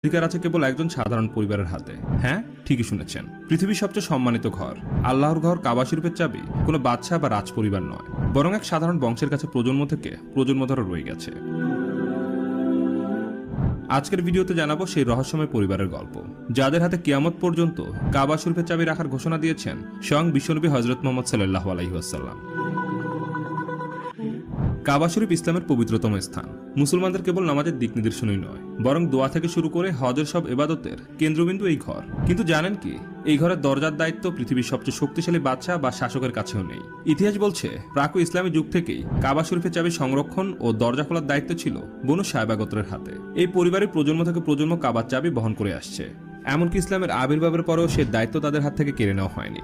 অধিকার আছে কেবল একজন সাধারণ পরিবারের হাতে। হ্যাঁ, ঠিকই শুনেছেন। পৃথিবীর সবচেয়ে সম্মানিত ঘর, আল্লাহর ঘর কাবা শরীফের চাবি কোনো বাদশাহ বা রাজ পরিবার নয়, বরং এক সাধারণ বংশের কাছে প্রজন্ম থেকে প্রজন্ম ধরে রয়ে গেছে। আজকের ভিডিওতে জানাবো সেই রহস্যময় পরিবারের গল্প, যাদের হাতে কিয়ামত পর্যন্ত কাবা শরীফের চাবি রাখার ঘোষণা দিয়েছেন স্বয়ং বিশ্বনবী হযরত মুহাম্মদ সাল্লাল্লাহু আলাইহি ওয়াসাল্লাম। কাবা শরীফ ইসলামের পবিত্রতম স্থান। মুসলমানদের কেবল নামাজের দিক নির্দেশনই নয়, বরং দোয়া থেকে শুরু করে হজের সব ইবাদতের কেন্দ্রবিন্দু এই ঘর। কিন্তু জানেন কি, এই ঘরের দরজার দায়িত্ব পৃথিবীর সবচেয়ে শক্তিশালী বাদশাহ বা শাসকের কাছেও নেই। ইতিহাস বলছে প্রাক ইসলামী যুগ থেকেই কাবা শরীফের চাবি সংরক্ষণ ও দরজা খোলার দায়িত্ব ছিল বনু সায়বা গোত্রের হাতে। এই পরিবারের প্রজন্ম থেকে প্রজন্ম কাবার চাবি বহন করে আসছে। এমনকি ইসলামের আবির্ভাবের পরেও সে দায়িত্ব তাদের হাত থেকে কেড়ে নেওয়া হয়নি।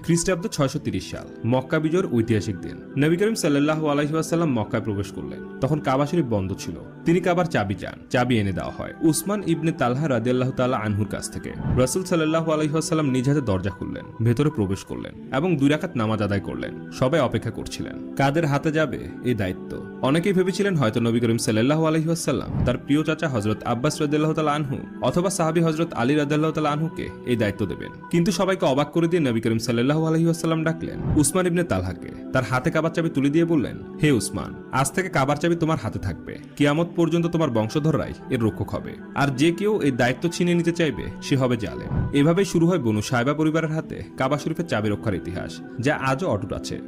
খ্রিস্টাব্দ 630 সাল, মক্কা বিজয়ের ঐতিহাসিক দিন। নবী করিম সাল্লাল্লাহু আলাইহি ওয়াসাল্লাম মক্কায় প্রবেশ করলেন। তখন কাবা শরীফ বন্ধ ছিল। তিনি কাবার চাবি চান, চাবি এনে দেওয়া হয় উসমান ইবনে তালহা রাদিয়াল্লাহু তাআলা আনহুর কাছ থেকে। রাসূল সাল্লাল্লাহু আলাইহি ওয়াসাল্লাম নিজ হাতে দরজা খুললেন, ভেতরে প্রবেশ করলেন এবং 2 রাকাত নামাজ আদায় করলেন। সবাই অপেক্ষা করছিলেন কাদের হাতে যাবে এই দায়িত্ব। অনেকেই ভেবেছিলেন হয়তো নবী করিম সাল্লাল্লাহু আলাইহি ওয়াসাল্লাম তার প্রিয় চাচা হযরত আব্বাস রাদিয়াল্লাহু তাআলা আনহু অথবা সাহাবী হযরত আলী রাদিয়াল্লাহু তাআলা আনহুকে এই দায়িত্ব দেবেন। কিন্তু সবাইকে অবাক করে দিয়ে নবী করিম সাল্লাল্লাহু আলাইহি ওয়াসাল্লাম ডাকলেন উসমান ইবনে তালহাকে। তার হাতে কাবার চাবি তুলে দিয়ে বললেন, হে উসমান, আজ থেকে কাবার চাবি তোমার হাতে থাকবে। কিয়ামত পর্যন্ত তোমার বংশধররাই এর রক্ষক হবে। আর যে কেউ এই দায়িত্ব ছিনিয়ে নিতে চাইবে সে হবে জালেম। এভাবেই শুরু হয় বনু সায়বা পরিবারের হাতে কাবা শরীফের চাবি রক্ষার ইতিহাস, যা আজও অটুট আছে।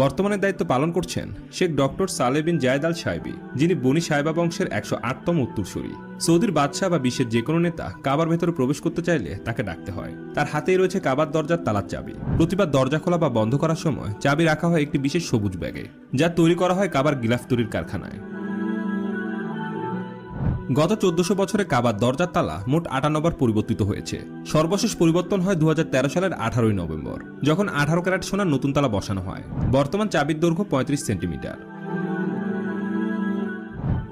বর্তমানে দায়িত্ব পালন করছেন শেখ ডক্টর সালেহ বিন জায়েদ আল সাইবি, যিনি বনি সায়বা বংশের 108তম উত্তরসূরি। সৌদির বাদশাহ বা বিশ্বের যে কোনো নেতা কাবার ভেতরে প্রবেশ করতে চাইলে তাকে ডাকতে হয়। তার হাতেই রয়েছে কাবার দরজার তালার চাবি। প্রতিবার দরজা খোলা বা বন্ধ করার সময় চাবি রাখা হয় একটি বিশেষ সবুজ ব্যাগে, যা তৈরি করা হয় কাবার গিলাফ তৈরির কারখানায়। গত 1400 বছরে কাবার দরজার তালা মোট 58 বার পরিবর্তিত হয়েছে। সর্বশেষ পরিবর্তন হয় 2013 সালের 18 নভেম্বর, যখন 18 ক্যারেট সোনার নতুন তালা বসানো হয়। বর্তমান চাবির দৈর্ঘ্য 35 সেন্টিমিটার।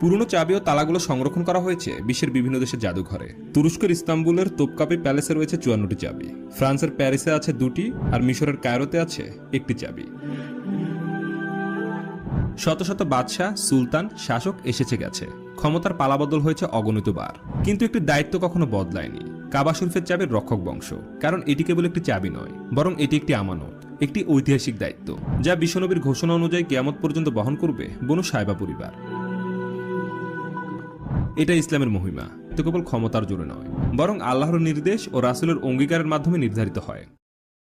পুরনো চাবি ও তালাগুলো সংরক্ষণ করা হয়েছে বিশ্বের বিভিন্ন দেশের জাদুঘরে। তুরস্কের ইস্তাম্বুলের তোপকাপি প্যালেসে রয়েছে 54টি চাবি, ফ্রান্সের প্যারিসে আছে 2টি, আর মিশরের কায়রোতে আছে 1টি চাবি। শত শত বাদশাহ, সুলতান, শাসক এসেছে গেছে, ক্ষমতার পালাবদল হয়েছে অগণিত বার, কিন্তু একটি দায়িত্ব কখনো বদলায়নি, কাবা শরীফের চাবির রক্ষক বংশ। কারণ এটি কেবল একটি চাবি নয়, বরং এটি একটি আমানত, একটি ঐতিহাসিক দায়িত্ব, যা বিশ্বনবীর ঘোষণা অনুযায়ী কিয়ামত পর্যন্ত বহন করবে বনু সায়বা পরিবার। এটা ইসলামের মহিমা তো কেবল ক্ষমতার জোরে নয়, বরং আল্লাহর নির্দেশ ও রাসূলের অঙ্গীকারের মাধ্যমে নির্ধারিত হয়।